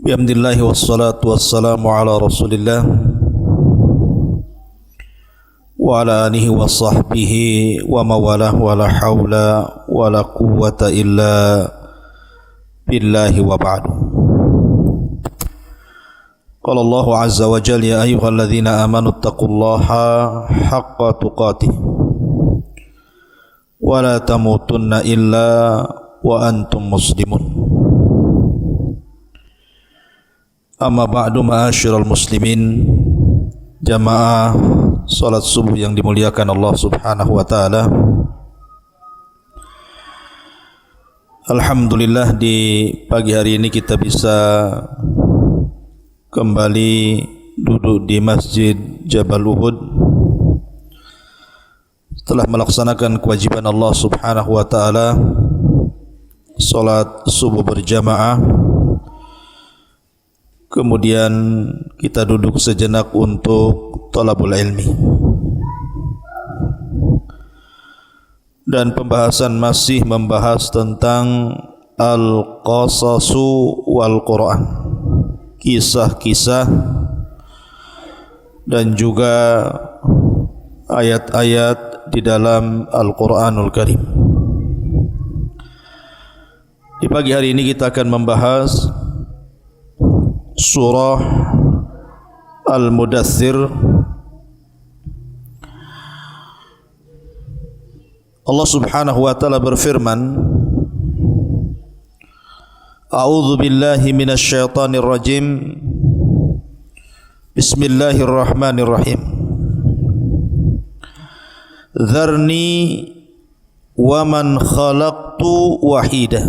Bihamdillahi wassalatu wassalamu ala rasulillah wa ala alihi wa sahbihi wa mawalah wa la hawla wa la quwwata illa billahi wa ba'du. Qala Allah azza wa jalla ya ayyuhalladzina amanu taqullaha haqqa tuqatih wa la tamutunna illa wa antum muslimun. Amma ba'du ma'asyiral muslimin, jamaah salat subuh yang dimuliakan Allah Subhanahu wa taala. Alhamdulillah di pagi hari ini kita bisa kembali duduk di Masjid Jabal Uhud setelah melaksanakan kewajiban Allah Subhanahu wa taala salat subuh berjamaah. Kemudian kita duduk sejenak untuk talabul ilmi. Dan pembahasan masih membahas tentang al-qasasu wal Quran, kisah-kisah dan juga ayat-ayat di dalam Al-Quranul Karim. Di pagi hari ini kita akan membahas surah Al-Mudaththir. Allah Subhanahu wa taala berfirman, A'udzu billahi minasy syaithanir rajim. Bismillahirrahmanirrahim. Dzarni wa man khalaqtu wahida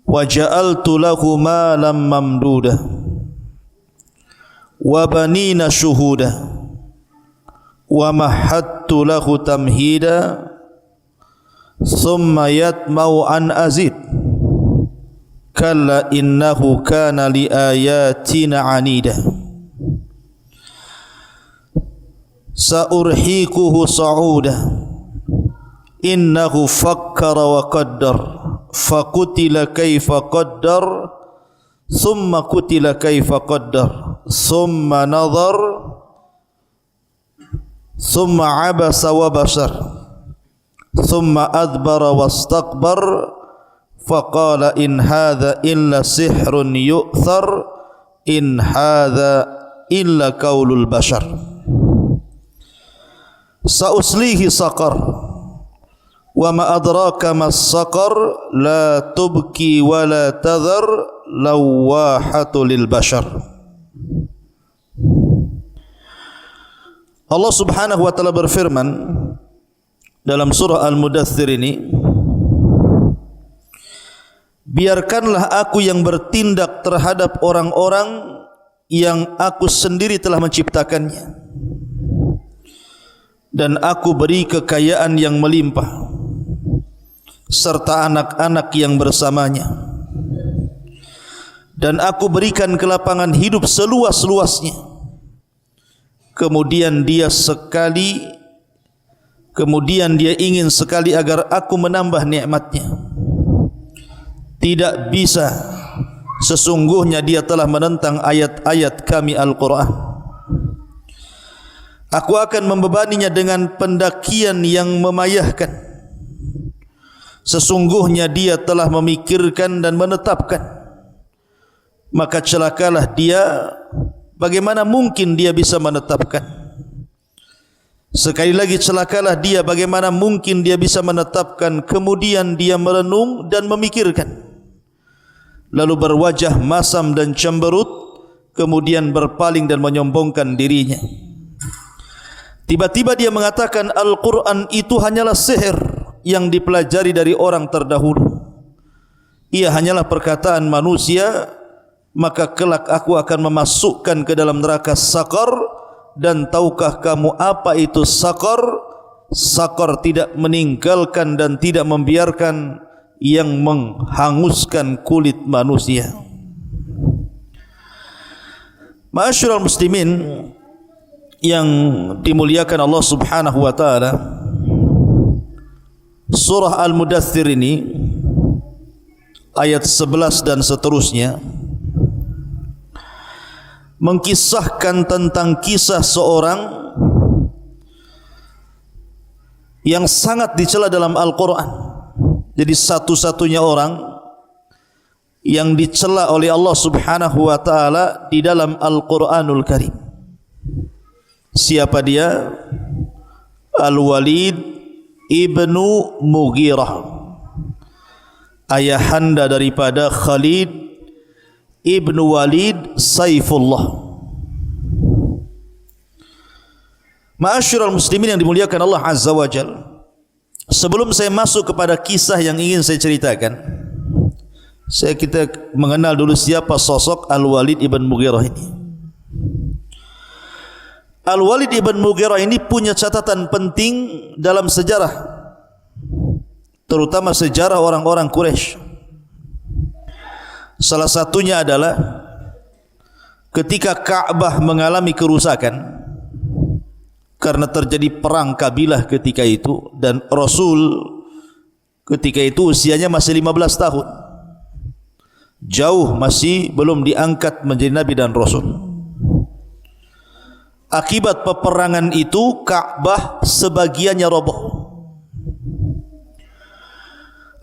wa ja'altu lahu malam mamduda wa banina syuhuda wa mahattu lahu tamhida thumma yatma'u an azid kalla innahu kana li ayatina anida sa'urhiquhu sa'uda innahu fakkara wa qaddar fakutila kaifa qaddar thumma kutila kaifa qaddar thumma nadhar thumma abasa wa basar thumma adbara wastakbar faqala in hadha illa sihrun yu'thar in hadha illa qaulul bashar sa'uslihi saqar wa ma adraka mas saqar la tubki wa la tadhar lawahatu lil bashar. Allah Subhanahu wa taala berfirman dalam surah Al-Mudaththir ini, biarkanlah aku yang bertindak terhadap orang-orang yang aku sendiri telah menciptakannya dan aku beri kekayaan yang melimpah serta anak-anak yang bersamanya, dan aku berikan kelapangan hidup seluas-luasnya. Kemudian dia ingin sekali agar aku menambah nikmatnya. Tidak bisa, sesungguhnya dia telah menentang ayat-ayat kami Al-Quran. Aku akan membebaninya dengan pendakian yang memayahkan. Sesungguhnya dia telah memikirkan dan menetapkan. Maka celakalah dia, bagaimana mungkin dia bisa menetapkan? Sekali lagi celakalah dia, bagaimana mungkin dia bisa menetapkan? Kemudian dia merenung dan memikirkan, lalu berwajah masam dan cemberut, kemudian berpaling dan menyombongkan dirinya. Tiba-tiba dia mengatakan Al-Quran itu hanyalah sihir yang dipelajari dari orang terdahulu. Ia hanyalah perkataan manusia, maka kelak aku akan memasukkan ke dalam neraka Saqar. Dan tahukah kamu apa itu Saqar? Saqar tidak meninggalkan dan tidak membiarkan yang menghanguskan kulit manusia. Ma'asyiral muslimin yang dimuliakan Allah Subhanahu wa taala, surah Al-Mudaththir ini ayat 11 dan seterusnya mengkisahkan tentang kisah seorang yang sangat dicela dalam Al-Quran. Jadi satu-satunya orang yang dicela oleh Allah Subhanahu wa ta'ala di dalam Al-Quranul Karim. Siapa dia? Al-Walid ibnu Mughirah, ayahanda daripada Khalid ibnu Walid Saifullah. Ma'asyiral muslimin yang dimuliakan Allah Azza wa Jalla, sebelum saya masuk kepada kisah yang ingin saya ceritakan, kita mengenal dulu siapa sosok Al-Walid ibn Mughirah ini. Al-Walid ibn Mughirah ini punya catatan penting dalam sejarah, terutama sejarah orang-orang Quraisy. Salah satunya adalah ketika Ka'bah mengalami kerusakan karena terjadi perang kabilah ketika itu, dan Rasul ketika itu usianya masih 15 tahun. Jauh masih belum diangkat menjadi nabi dan rasul. Akibat peperangan itu Ka'bah sebagiannya roboh.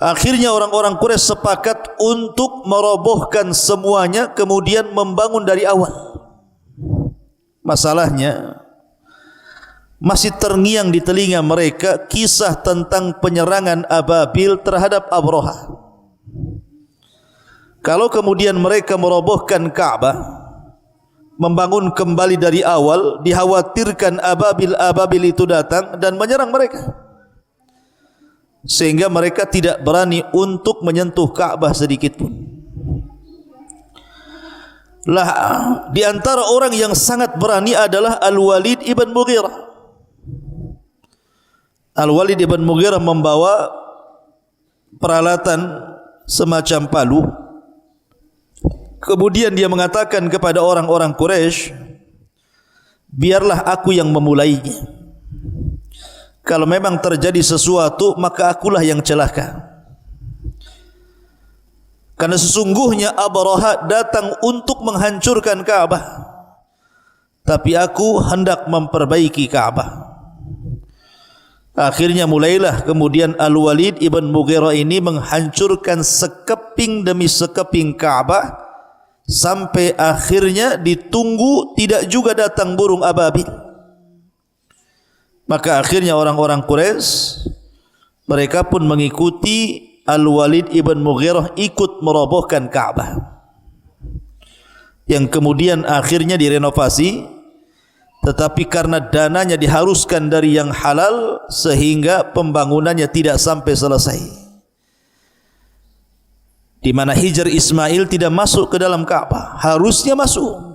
Akhirnya orang-orang Quraisy sepakat untuk merobohkan semuanya, kemudian membangun dari awal. Masalahnya masih terngiang di telinga mereka kisah tentang penyerangan Ababil terhadap Abraha. Kalau kemudian mereka merobohkan Ka'bah, membangun kembali dari awal, dikhawatirkan Ababil itu datang dan menyerang mereka, sehingga mereka tidak berani untuk menyentuh Ka'bah sedikit pun. Lah, di antara orang yang sangat berani adalah Al-Walid ibn Mughirah. Al-Walid ibn Mughirah membawa peralatan semacam palu. Kemudian dia mengatakan kepada orang-orang Quraisy, biarlah aku yang memulainya. Kalau memang terjadi sesuatu, maka akulah yang celaka. Karena sesungguhnya Abraha datang untuk menghancurkan Ka'bah, tapi aku hendak memperbaiki Ka'bah. Akhirnya mulailah kemudian Al-Walid ibn Mughirah ini menghancurkan sekeping demi sekeping Ka'bah, sampai akhirnya ditunggu tidak juga datang burung ababil. Maka akhirnya orang-orang Quraisy mereka pun mengikuti Al-Walid ibn Mughirah ikut merobohkan Ka'bah, yang kemudian akhirnya direnovasi, tetapi karena dananya diharuskan dari yang halal sehingga pembangunannya tidak sampai selesai, di mana Hijr Ismail tidak masuk ke dalam Ka'bah, harusnya masuk.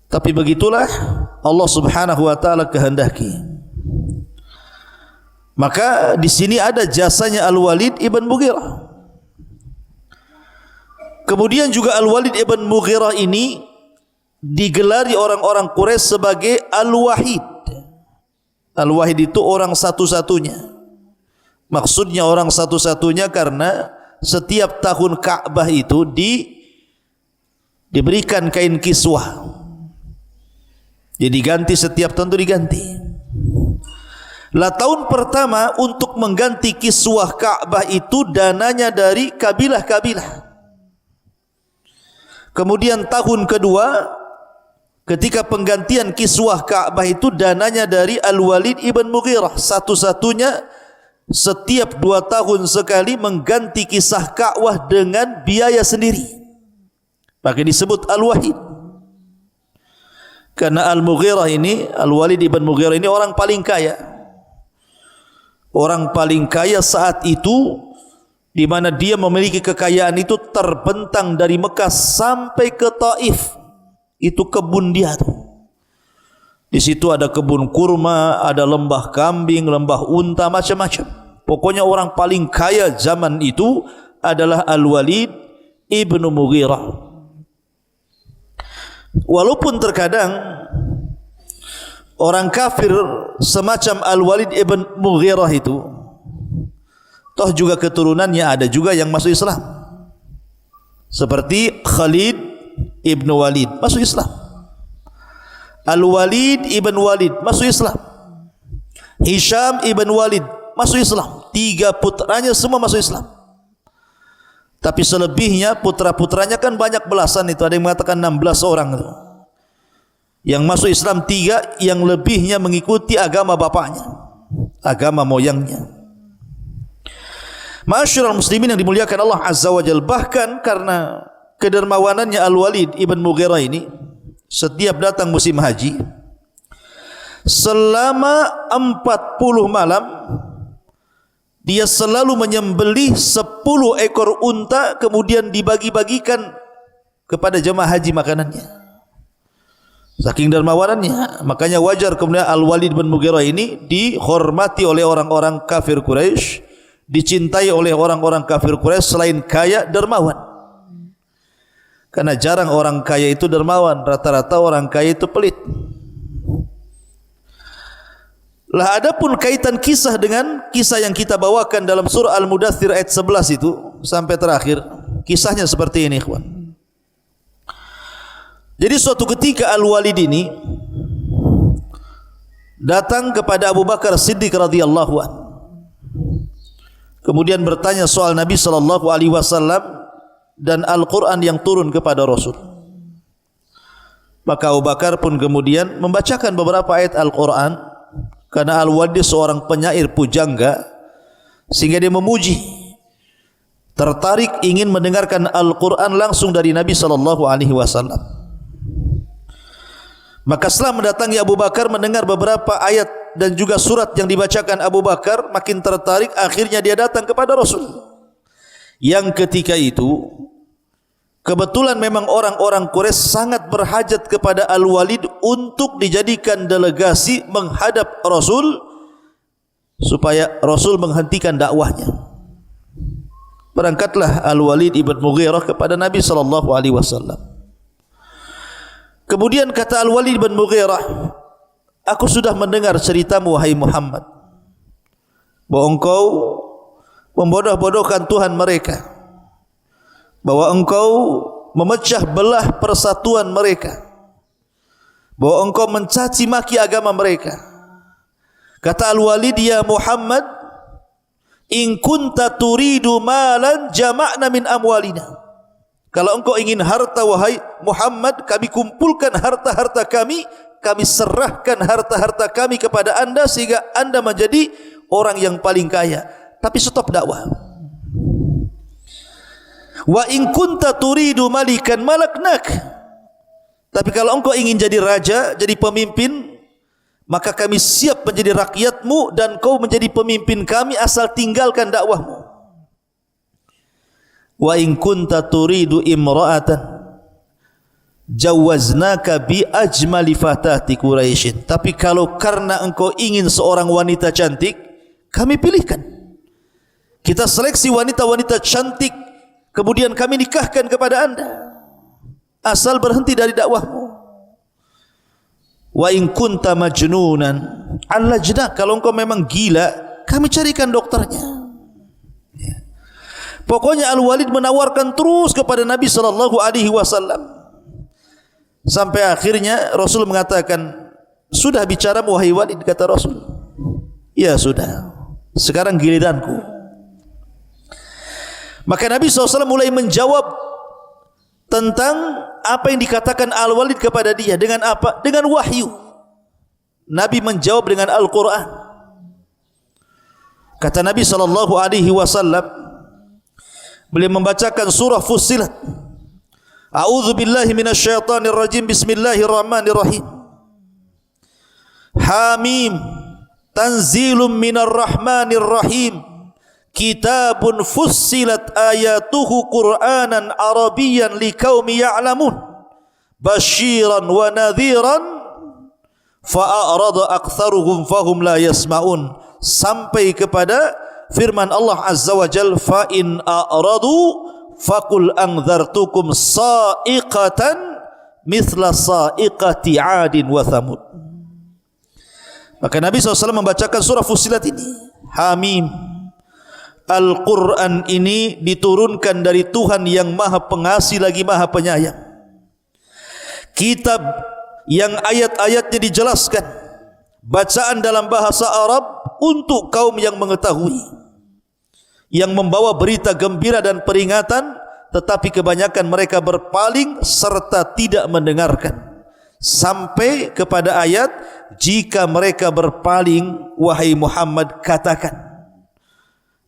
Tapi begitulah Allah Subhanahu wa taala kehendaki. Maka di sini ada jasanya Al-Walid ibn Mughirah. Kemudian juga Al-Walid ibn Mughirah ini digelari orang-orang Quraisy sebagai Al-Wahid. Al-Wahid itu orang satu-satunya. Maksudnya orang satu-satunya karena setiap tahun Ka'bah itu diberikan kain kiswah. Jadi ganti setiap tahun itu diganti. Lah tahun pertama untuk mengganti kiswah Ka'bah itu dananya dari kabilah-kabilah. Kemudian tahun kedua ketika penggantian kiswah Ka'bah itu dananya dari Al-Walid ibn Mughirah, satu-satunya setiap 2 tahun sekali mengganti kisah Ka'bah dengan biaya sendiri. Maka disebut Al-Wahid. Karena Al-Mughirah ini, Al-Walid ibn Mughirah ini orang paling kaya. Orang paling kaya saat itu, di mana dia memiliki kekayaan itu terbentang dari Mekah sampai ke Taif. Itu kebun dia tuh. Di situ ada kebun kurma, ada lembah kambing, lembah unta, macam-macam. Pokoknya orang paling kaya zaman itu adalah Al-Walid ibn Mughirah. Walaupun terkadang orang kafir semacam Al-Walid ibn Mughirah itu Toh juga keturunannya ada juga yang masuk Islam. Seperti Khalid ibn Walid masuk Islam. Al-Walid ibn Walid masuk Islam. Hisham ibn Walid masuk Islam. 3 putranya semua masuk Islam. Tapi selebihnya putra-putranya kan banyak belasan itu. Ada yang mengatakan 16 orang itu. Yang masuk Islam 3, yang lebihnya mengikuti agama bapaknya, agama moyangnya. Ma'asyiral muslimin yang dimuliakan Allah Azza wa Jalla, bahkan karena kedermawanannya Al-Walid ibn Mughirah ini, setiap datang musim haji selama 40 malam dia selalu menyembelih 10 ekor unta, kemudian dibagi-bagikan kepada jemaah haji makanannya. Saking dermawanannya, makanya wajar kemudian Al-Walid bin Mughirah ini dihormati oleh orang-orang kafir Quraisy, dicintai oleh orang-orang kafir Quraisy selain kaya, dermawan. Karena jarang orang kaya itu dermawan, rata-rata orang kaya itu pelit. Lah adapun kaitan kisah dengan kisah yang kita bawakan dalam surah Al-Mudaththir ayat 11 itu sampai terakhir, kisahnya seperti ini, ikhwan. Jadi suatu ketika Al-Walid ini datang kepada Abu Bakar Siddiq radhiyallahu anhu. Kemudian bertanya soal Nabi sallallahu alaihi wasallam dan Al-Qur'an yang turun kepada Rasul. Maka Abu Bakar pun kemudian membacakan beberapa ayat Al-Qur'an, karena Al-Walid seorang penyair pujangga sehingga dia memuji, tertarik ingin mendengarkan Al-Qur'an langsung dari Nabi sallallahu alaihi wasallam. Maka setelah mendatangi Abu Bakar, mendengar beberapa ayat dan juga surat yang dibacakan Abu Bakar, makin tertarik, akhirnya dia datang kepada Rasul. Yang ketika itu kebetulan memang orang-orang Quraisy sangat berhajat kepada Al-Walid untuk dijadikan delegasi menghadap Rasul supaya Rasul menghentikan dakwahnya. Berangkatlah Al-Walid ibn Mughirah kepada Nabi sallallahu alaihi wasallam. Kemudian kata Al-Walid bin Mughirah, aku sudah mendengar ceritamu wahai Muhammad, bahwa engkau membodoh-bodohkan Tuhan mereka, bahwa engkau memecah belah persatuan mereka, bahwa engkau mencaci maki agama mereka. Kata Al-Walid, ya Muhammad, in kunta turidu malan jama'na min amwalina. Kalau engkau ingin harta wahai Muhammad, kami kumpulkan harta-harta kami, kami serahkan harta-harta kami kepada anda sehingga anda menjadi orang yang paling kaya. Tapi stop dakwah. Wa in kunta turidu malikan malaknak. Tapi kalau engkau ingin jadi raja, jadi pemimpin, maka kami siap menjadi rakyatmu dan kau menjadi pemimpin kami asal tinggalkan dakwahmu. Wa in kunta turidu imra'atan jawaznaka bi ajmali fatati Quraisy. Tapi kalau karena engkau ingin seorang wanita cantik, kami pilihkan. Kita seleksi wanita-wanita cantik, kemudian kami nikahkan kepada anda, asal berhenti dari dakwahmu. Wa in kunta majnunan allajna. Kalau engkau memang gila, kami carikan dokternya. Pokoknya Al-Walid menawarkan terus kepada Nabi sallallahu alaihi wasallam. Sampai akhirnya Rasul mengatakan, "Sudah bicaramu wahai Walid?" Kata Rasul, "Ya sudah. Sekarang giliranku." Maka Nabi SAW mulai menjawab tentang apa yang dikatakan Al-Walid kepada dia. Dengan apa? Dengan wahyu. Nabi menjawab dengan Al-Quran. Kata Nabi SAW, beliau membacakan surah Fussilat. A'udzu billahi minasyaitonir rajim. Bismillahirrahmanirrahim. Hamim. Tanzilum minar rahmanir rahim. Kitabun fussilat ayatuhu Qur'anan Arabiyyan liqaumi ya'lamun. Basyiran wa nadhiran fa'arada aktsaruhum fahum la yasma'un. Sampai kepada firman Allah Azza wa Jalla, fa in a'radu faqul anzartukum sa'iqatan mithla sa'iqati 'adin wa thamud. Maka Nabi SAW membacakan surah Fussilat ini. Hamim. Al-Quran ini diturunkan dari Tuhan yang Maha Pengasih lagi Maha Penyayang. Kitab yang ayat-ayatnya dijelaskan, bacaan dalam bahasa Arab untuk kaum yang mengetahui, yang membawa berita gembira dan peringatan, tetapi kebanyakan mereka berpaling serta tidak mendengarkan. Sampai kepada ayat, jika mereka berpaling, wahai Muhammad, katakan,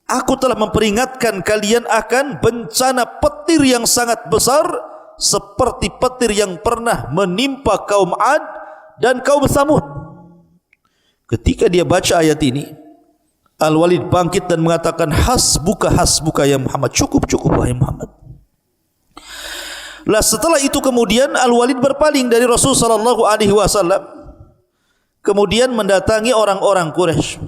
aku telah memperingatkan kalian akan bencana petir yang sangat besar, seperti petir yang pernah menimpa kaum Ad dan kaum Samud. Ketika dia baca ayat ini, Al-Walid bangkit dan mengatakan, hasbuka hasbuka ya Muhammad, cukup cukup wahai Muhammad. Lah setelah itu kemudian Al-Walid berpaling dari Rasul sallallahu alaihi wasallam, kemudian mendatangi orang-orang Quraisy.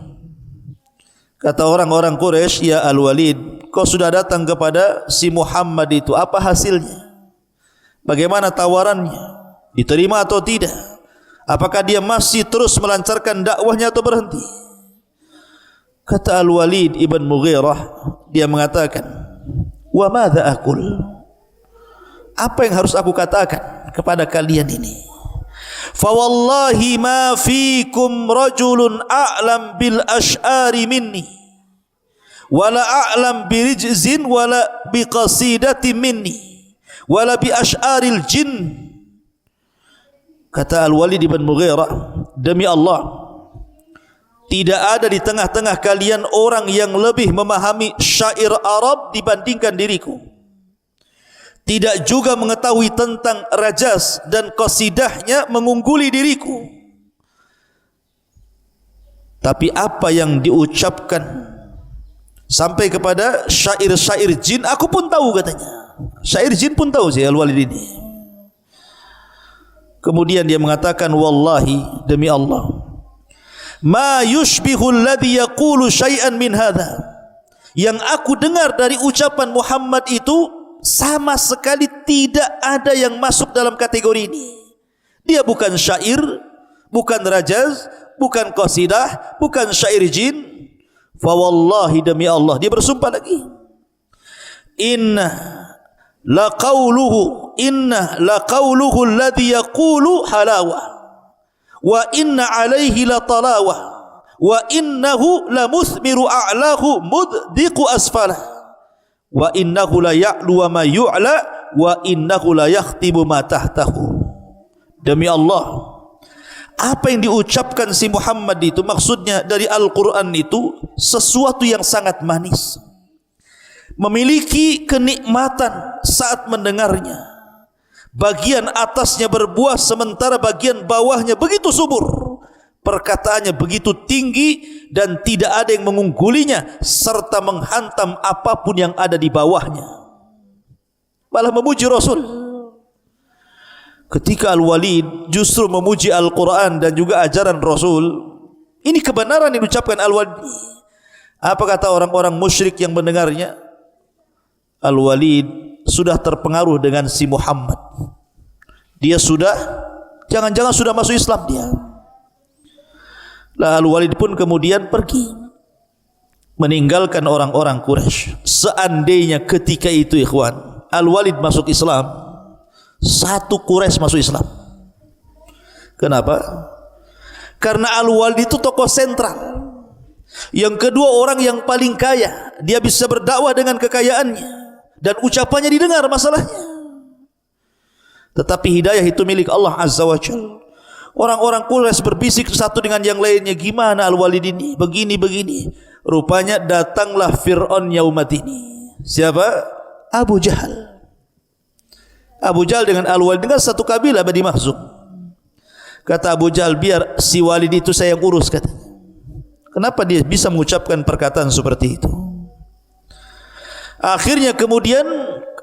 Kata orang-orang Quraisy, ya Al-Walid, kau sudah datang kepada si Muhammad itu, apa hasilnya? Bagaimana tawarannya? Diterima atau tidak? Apakah dia masih terus melancarkan dakwahnya atau berhenti? Kata Al-Walid ibn Mughirah, dia mengatakan, wa madza aqul? Apa yang harus aku katakan kepada kalian ini? Fa wallahi ma fikum rajulun a'lam bil ash'ari minni wala a'lam bi rijzin wala bi qasidatin minni wala bi ash'aril jin. Kata Al-Walid ibn Mughirah, demi Allah, tidak ada di tengah-tengah kalian orang yang lebih memahami syair Arab dibandingkan diriku, tidak juga mengetahui tentang rajaz dan qasidahnya mengungguli diriku. Tapi apa yang diucapkan sampai kepada syair-syair jin, aku pun tahu katanya. Syair jin pun tahu saya Al-Walid ini. Kemudian dia mengatakan, wallahi, demi Allah, ma yushbihu alladhi yaqulu syai'an min hadha. Yang aku dengar dari ucapan Muhammad itu sama sekali tidak ada yang masuk dalam kategori ini. Dia bukan syair, bukan rajaz, bukan qasidah, bukan syair jin. Fa wallahi, demi Allah, dia bersumpah lagi, inna la qawluhu alladhi yaqulu halawa wa inna alaihi la talawa wa innahu la muthmiru a'lahu muddiqu asfalah wa innahu la ya'lu wa ma yu'la wa innahu la yakhtibu ma tahtahu. Demi Allah, apa yang diucapkan si Muhammad itu, maksudnya dari Al-Quran itu, sesuatu yang sangat manis, memiliki kenikmatan saat mendengarnya. Bagian atasnya berbuah sementara bagian bawahnya begitu subur. Perkataannya begitu tinggi dan tidak ada yang mengunggulinya, serta menghantam apapun yang ada di bawahnya. Malah memuji Rasul. Ketika Al-Walid justru memuji Al-Quran dan juga ajaran Rasul, ini kebenaran yang diucapkan Al-Walid. Apa kata orang-orang musyrik yang mendengarnya? Al-Walid sudah terpengaruh dengan si Muhammad. Dia sudah, jangan-jangan sudah masuk Islam dia. Lalu Al-Walid pun kemudian pergi meninggalkan orang-orang Quraisy. Seandainya ketika itu ikhwan, Al-Walid masuk Islam, satu Quraisy masuk Islam. Kenapa? Karena Al-Walid itu tokoh sentral. Yang kedua, orang yang paling kaya. Dia bisa berdakwah dengan kekayaannya dan ucapannya didengar masalahnya. Tetapi hidayah itu milik Allah Azza wa Jalla. Orang-orang Quraisy berbisik satu dengan yang lainnya, gimana Al-Walid ini, begini-begini. Rupanya datanglah Fir'aun yaumat ini. Siapa? Abu Jahal. Abu Jahal dengan Al-Walid dengan satu kabilah, Bani Makhzum. Kata Abu Jahal, biar si Walid itu saya yang urus, kata. Kenapa dia bisa mengucapkan perkataan seperti itu? Akhirnya kemudian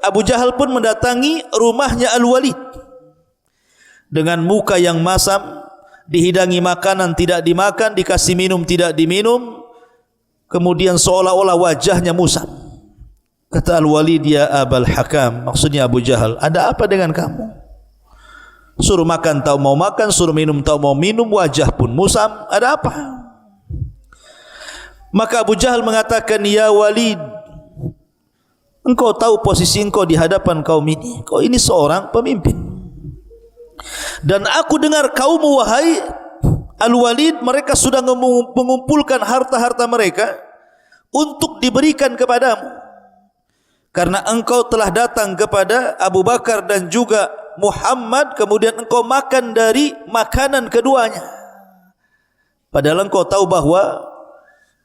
Abu Jahal pun mendatangi rumahnya Al-Walid dengan muka yang masam, dihidangi makanan tidak dimakan, dikasih minum tidak diminum, kemudian seolah-olah wajahnya musam. Kata Al-Walid, ya Abal Hakam, maksudnya Abu Jahal, ada apa dengan kamu? Suruh makan tak mau makan, suruh minum tak mau minum, wajah pun musam, ada apa? Maka Abu Jahal mengatakan, ya Walid, engkau tahu posisi engkau di hadapan kaum ini. Kau ini seorang pemimpin. Dan aku dengar kaummu, wahai Al-Walid, mereka sudah mengumpulkan harta-harta mereka untuk diberikan kepadamu. Karena engkau telah datang kepada Abu Bakar dan juga Muhammad, kemudian engkau makan dari makanan keduanya. Padahal engkau tahu bahwa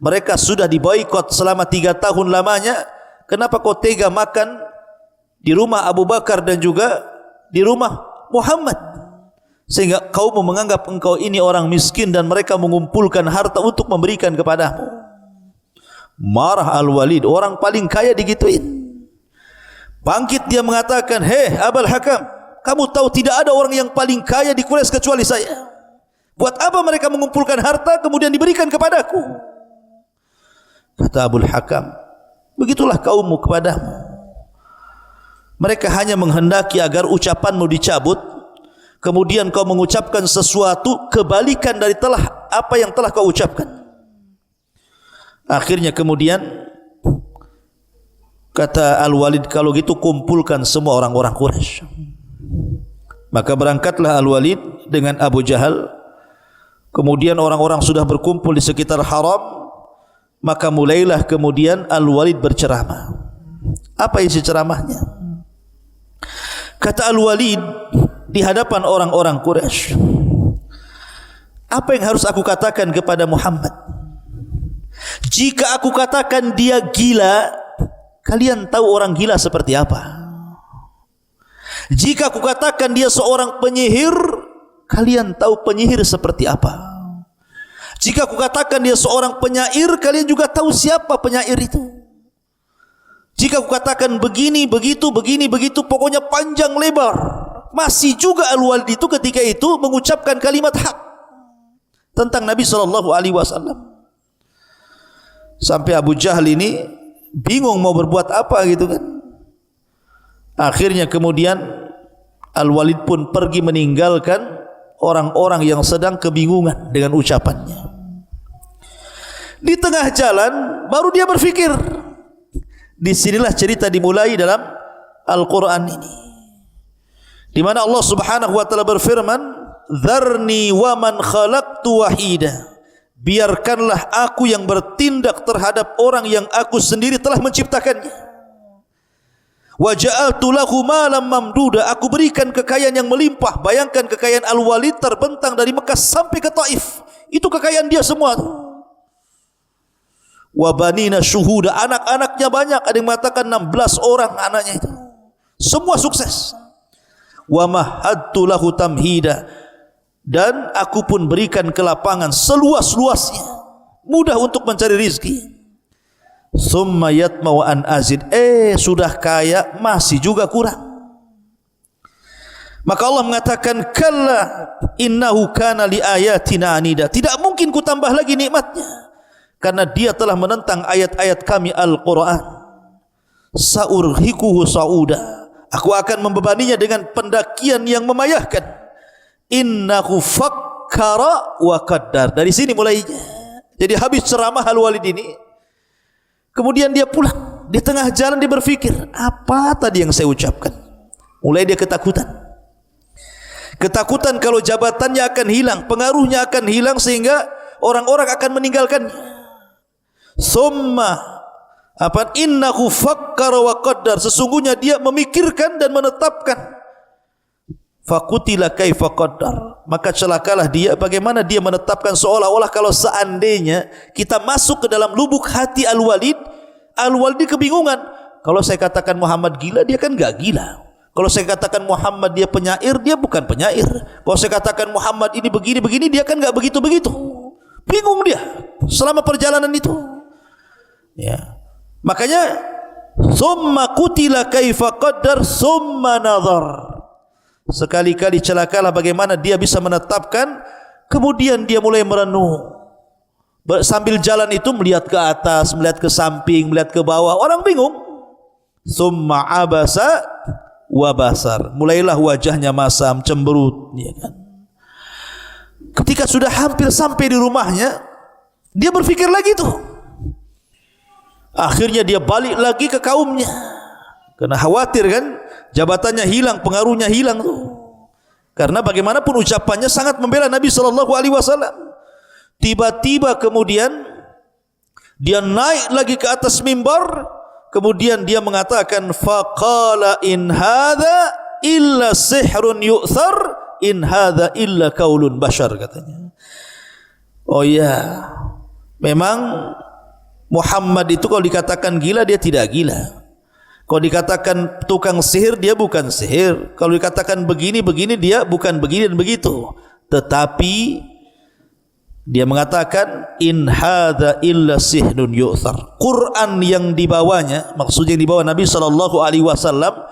mereka sudah diboikot selama 3 tahun lamanya. Kenapa kau tega makan di rumah Abu Bakar dan juga di rumah Muhammad? Sehingga kaum menganggap engkau ini orang miskin dan mereka mengumpulkan harta untuk memberikan kepadamu. Marah Al-Walid, orang paling kaya digituin. Bangkit dia mengatakan, hei Abul Hakam, kamu tahu tidak ada orang yang paling kaya di Quraisy kecuali saya. Buat apa mereka mengumpulkan harta kemudian diberikan kepadaku? Kata Abul Hakam, begitulah kaummu kepadamu. Mereka hanya menghendaki agar ucapanmu dicabut, kemudian kau mengucapkan sesuatu kebalikan dari apa yang telah kau ucapkan. Akhirnya kemudian kata Al-Walid, kalau gitu kumpulkan semua orang-orang Quraisy. Maka berangkatlah Al-Walid dengan Abu Jahal. Kemudian orang-orang sudah berkumpul di sekitar haram. Maka mulailah kemudian Al-Walid berceramah. Apa isi ceramahnya? Kata Al-Walid di hadapan orang-orang Quraisy, apa yang harus aku katakan kepada Muhammad? Jika aku katakan dia gila, kalian tahu orang gila seperti apa? Jika aku katakan dia seorang penyihir, kalian tahu penyihir seperti apa? Jika aku katakan dia seorang penyair, kalian juga tahu siapa penyair itu. Jika aku katakan begini, begitu, begini, begitu, pokoknya panjang lebar, masih juga Al-Walid itu ketika itu mengucapkan kalimat hak tentang Nabi SAW. Sampai Abu Jahal ini bingung mau berbuat apa gitu kan. Akhirnya kemudian Al-Walid pun pergi meninggalkan orang-orang yang sedang kebingungan dengan ucapannya. Di tengah jalan baru dia berfikir. Disinilah cerita dimulai dalam Al-Quran ini, di mana Allah Subhanahu wa taala berfirman, "Dzarni wa man khalaqtu wahida." Biarkanlah aku yang bertindak terhadap orang yang aku sendiri telah menciptakannya. Wa ja'altu lahu malam mamduda. Aku berikan kekayaan yang melimpah. Bayangkan kekayaan Al-Walid terbentang dari Mekah sampai ke Taif. Itu kekayaan dia semua. Wa banina syuhuda, anak-anaknya banyak, ada yang mengatakan 16 orang anaknya itu. Semua sukses. Wa mahadtu lahu tamhida, dan aku pun berikan kelapangan seluas-luasnya, mudah untuk mencari rizki. Summa yatma'u an azid, sudah kaya masih juga kurang. Maka Allah mengatakan, kalla innahu kana li ayatina anida, tidak mungkin ku tambah lagi nikmatnya, karena dia telah menentang ayat-ayat kami Al-Quran. Sa'urhikuhu sa'uda, aku akan membebaninya dengan pendakian yang memayahkan. Innahu fakkara wa qaddar. Dari sini mulainya. Jadi habis ceramah Al-Walid ini, kemudian dia pulang. Di tengah jalan dia berfikir, apa tadi yang saya ucapkan? Mulai dia ketakutan. Ketakutan kalau jabatannya akan hilang, pengaruhnya akan hilang, sehingga orang-orang akan meninggalkannya. Summa innahu fakkara wa qaddar, sesungguhnya dia memikirkan dan menetapkan. Fakutila kaifa qaddar, maka celakalah dia bagaimana dia menetapkan, seolah-olah kalau seandainya kita masuk ke dalam lubuk hati Al-Walid, Al-Walid kebingungan. Kalau saya katakan Muhammad gila, dia kan enggak gila. Kalau saya katakan Muhammad dia penyair, dia bukan penyair. Kalau saya katakan Muhammad ini begini-begini, dia kan enggak begitu-begitu. Bingung dia selama perjalanan itu. Ya. Makanya summa qutila kaifa qaddar summa nazar. Sekali-kali celakalah bagaimana dia bisa menetapkan, kemudian dia mulai merenung. Sambil jalan itu melihat ke atas, melihat ke samping, melihat ke bawah, orang bingung. Summa abasa wa basar. Mulailah wajahnya masam, cemberut, ya kan. Ketika sudah hampir sampai di rumahnya, dia berpikir lagi tuh. Akhirnya dia balik lagi ke kaumnya, karena khawatir kan jabatannya hilang, pengaruhnya hilang tuh. Karena bagaimanapun ucapannya sangat membela Nabi sallallahu alaihi wasallam. Tiba-tiba kemudian dia naik lagi ke atas mimbar, kemudian dia mengatakan faqala in hadza illa sihrun yu'thar in hadza illa qaulun bashar, katanya. Oh ya, memang Muhammad itu kalau dikatakan gila dia tidak gila. Kalau dikatakan tukang sihir dia bukan sihir. Kalau dikatakan begini-begini dia bukan begini dan begitu. Tetapi dia mengatakan in hadza illa sihrun yu'thar. Quran yang dibawanya, maksudnya yang dibawa Nabi sallallahu alaihi wasallam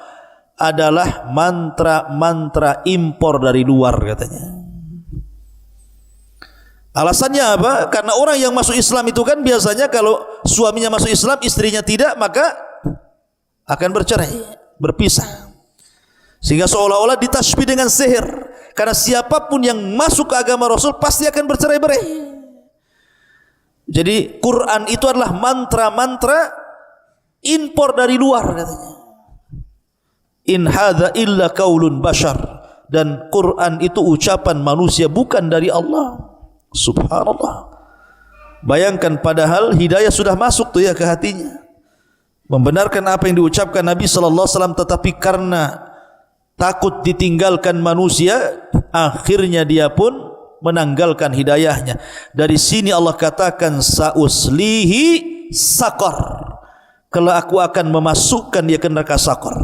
adalah mantra-mantra impor dari luar, katanya. Alasannya apa? Karena orang yang masuk Islam itu kan biasanya kalau suaminya masuk Islam, istrinya tidak, maka akan bercerai, berpisah. Sehingga seolah-olah ditasbih dengan sihir. Karena siapapun yang masuk ke agama Rasul pasti akan bercerai-berai. Jadi Quran itu adalah mantra-mantra impor dari luar, katanya. In hadza illa qaulun bashar. Dan Quran itu ucapan manusia, bukan dari Allah. Subhanallah. Bayangkan, padahal hidayah sudah masuk tuh ya ke hatinya, membenarkan apa yang diucapkan Nabi sallallahu alaihi wasallam, tetapi karena takut ditinggalkan manusia, akhirnya dia pun menanggalkan hidayahnya. Dari sini Allah katakan sauslihi saqar, kalau aku akan memasukkan dia ke neraka saqar.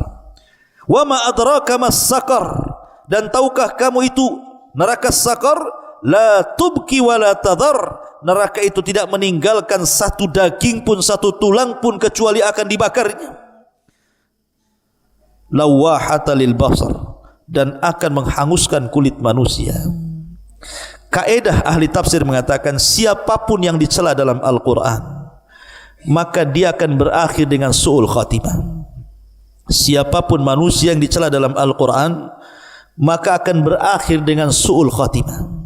Wa ma adraka mas saqar, dan tahukah kamu itu neraka saqar? La tubki wa la tadhar, neraka itu tidak meninggalkan satu daging pun, satu tulang pun, kecuali akan dibakarnya. Lawahata lil basar, dan akan menghanguskan kulit manusia. Kaedah ahli tafsir mengatakan siapapun yang dicela dalam Al-Quran, maka dia akan berakhir dengan su'ul khatimah. Siapapun manusia yang dicela dalam Al-Quran, maka akan berakhir dengan su'ul khatimah.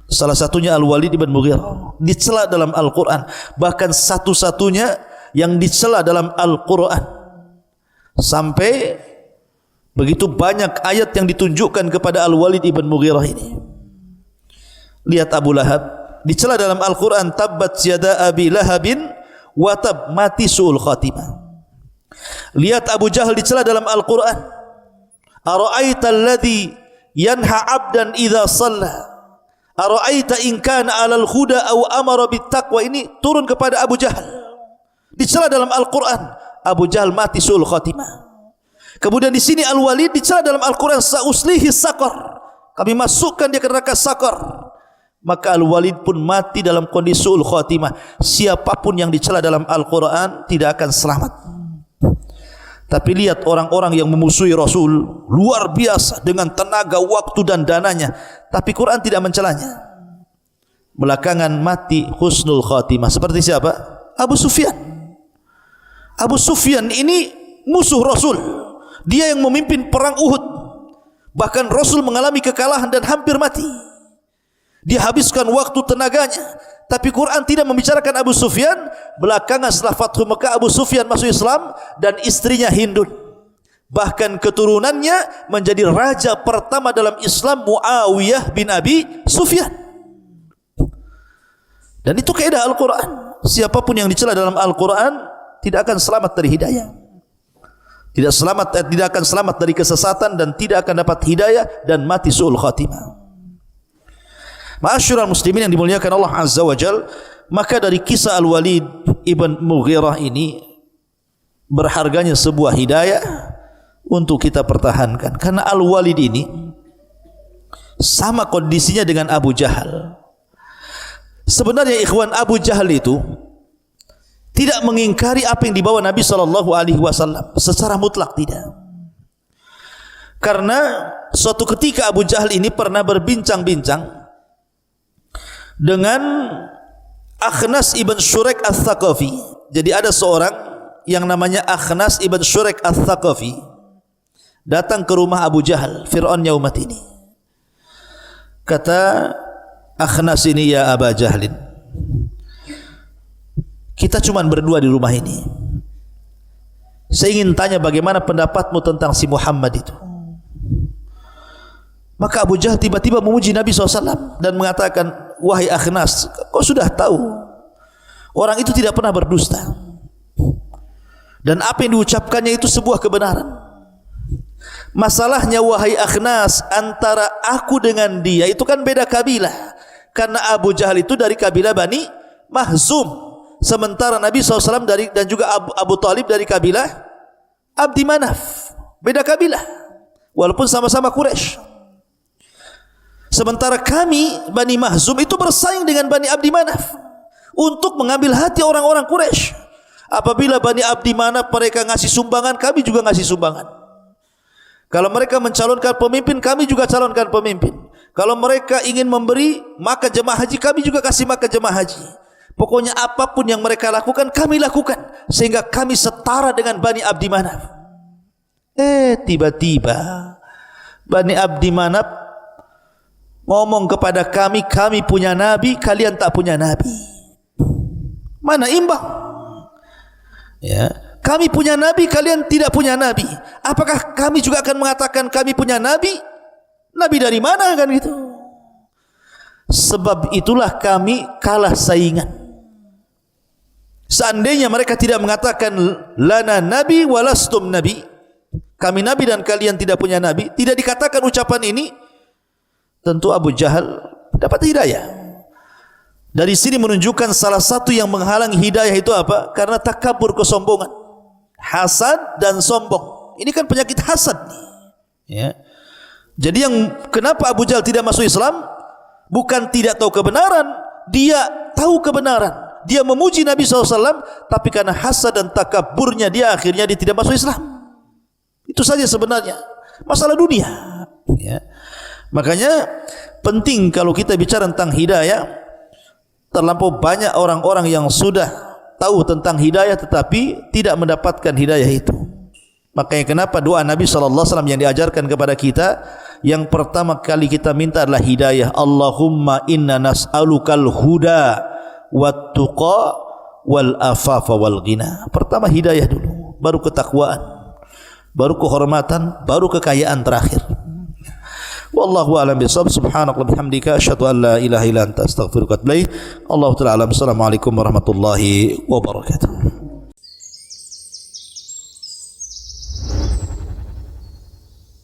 Salah satunya Al-Walid ibn Mughirah dicela dalam Al-Quran, bahkan satu-satunya yang dicela dalam Al-Quran. Sampai begitu banyak ayat yang ditunjukkan kepada Al-Walid ibn Mughirah ini. Lihat Abu Lahab dicela dalam Al-Quran, tabbat yada abi lahabin wa tab, mati su'ul khatimah. Lihat Abu Jahal dicela dalam Al-Quran, ara'aita alladhi yanha abdan idha salla, ara'aita in kana 'alal huda aw amara bit taqwa. Ini turun kepada Abu Jahal, dicela dalam Al-Quran. Abu Jahal mati su'ul khatimah. Kemudian di sini Al-Walid dicela dalam Al-Quran, sauslihi saqar, kami masukkan dia ke neraka saqar. Maka Al-Walid pun mati dalam kondisi su'ul khatimah. Siapapun yang dicela dalam Al-Quran tidak akan selamat. Tapi lihat orang-orang yang memusuhi Rasul luar biasa dengan tenaga, waktu dan dananya, tapi Quran tidak mencelanya. Belakangan mati husnul khatimah. Seperti siapa? Abu Sufyan. Abu Sufyan ini musuh Rasul. Dia yang memimpin perang Uhud. Bahkan Rasul mengalami kekalahan dan hampir mati. Dia habiskan waktu tenaganya, tapi Quran tidak membicarakan Abu Sufyan. Belakangan setelah Fathu Mekah, Abu Sufyan masuk Islam dan istrinya Hindun. Bahkan keturunannya menjadi raja pertama dalam Islam, Muawiyah bin Abi Sufyan. Dan itu kaidah Al-Quran. Siapapun yang dicela dalam Al-Quran tidak akan selamat dari hidayah. Tidak akan selamat dari kesesatan dan tidak akan dapat hidayah dan mati su'ul khatimah. Ma'asyiral muslimin yang dimuliakan Allah Azza wa Jal, maka dari kisah Al-Walid ibn Mughirah ini berharganya sebuah hidayah untuk kita pertahankan. Karena Al-Walid ini sama kondisinya dengan Abu Jahal. Sebenarnya ikhwan, Abu Jahal itu tidak mengingkari apa yang dibawa Nabi SAW secara mutlak, tidak. Karena suatu ketika Abu Jahal ini pernah berbincang-bincang dengan Akhnas ibn Syurek al-Thaqafi. Jadi ada seorang yang namanya Akhnas ibn Syurek al-Thaqafi datang ke rumah Abu Jahal, Fir'aunnya umat ini. Kata Akhnas ini, ya Aba Jahlin, kita cuma berdua di rumah ini. Saya ingin tanya bagaimana pendapatmu tentang si Muhammad itu. Maka Abu Jahal tiba-tiba memuji Nabi SAW dan mengatakan, wahai Akhnas, kau sudah tahu orang itu tidak pernah berdusta, dan apa yang diucapkannya itu sebuah kebenaran. Masalahnya wahai Akhnas, antara aku dengan dia itu kan beda kabilah. Karena Abu Jahal itu dari kabilah Bani Mahzum, sementara Nabi SAW dan juga Abu Talib dari kabilah Abdi Manaf. Beda kabilah, walaupun sama-sama Quraisy. Sementara kami Bani Mahzum itu bersaing dengan Bani Abdi Manaf untuk mengambil hati orang-orang Quraisy. Apabila Bani Abdi Manaf mereka ngasih sumbangan, kami juga ngasih sumbangan. Kalau mereka mencalonkan pemimpin, kami juga calonkan pemimpin. Kalau mereka ingin memberi maka jemaah haji, kami juga kasih maka jemaah haji. Pokoknya apapun yang mereka lakukan, kami lakukan, sehingga kami setara dengan Bani Abdi Manaf. Tiba-tiba Bani Abdi Manaf ngomong kepada kami, kami punya nabi, kalian tak punya nabi. Mana imbang? Ya, kami punya nabi, kalian tidak punya nabi. Apakah kami juga akan mengatakan kami punya nabi? Nabi dari mana kan gitu? Sebab itulah kami kalah saingan. Seandainya mereka tidak mengatakan lana nabi walastum nabi, kami nabi dan kalian tidak punya nabi, tidak dikatakan ucapan ini, tentu Abu Jahal dapat hidayah. Dari sini menunjukkan salah satu yang menghalangi hidayah itu apa? Karena takabur, kesombongan, hasad dan sombong. Ini kan penyakit hasad nih. Ya. Jadi yang kenapa Abu Jahal tidak masuk Islam? Bukan tidak tahu kebenaran, dia tahu kebenaran. Dia memuji Nabi SAW, tapi karena hasad dan takaburnya dia akhirnya dia tidak masuk Islam. Itu saja sebenarnya masalah dunia. Ya. Makanya penting kalau kita bicara tentang hidayah, terlampau banyak orang-orang yang sudah tahu tentang hidayah tetapi tidak mendapatkan hidayah itu. Makanya kenapa doa Nabi SAW yang diajarkan kepada kita, yang pertama kali kita minta adalah hidayah. Allahumma inna nas'alukal huda wat tuqa wal afafa wal ghina. Pertama hidayah dulu, baru ketakwaan, baru kehormatan, baru kekayaan terakhir. Wallahu a'lam bishawab. Subhanallah bihamdika asyhadu an la ilaha illa anta astaghfiruka wa atubu ilaik. Allahu ta'ala alam. Assalamualaikum warahmatullahi wabarakatuh.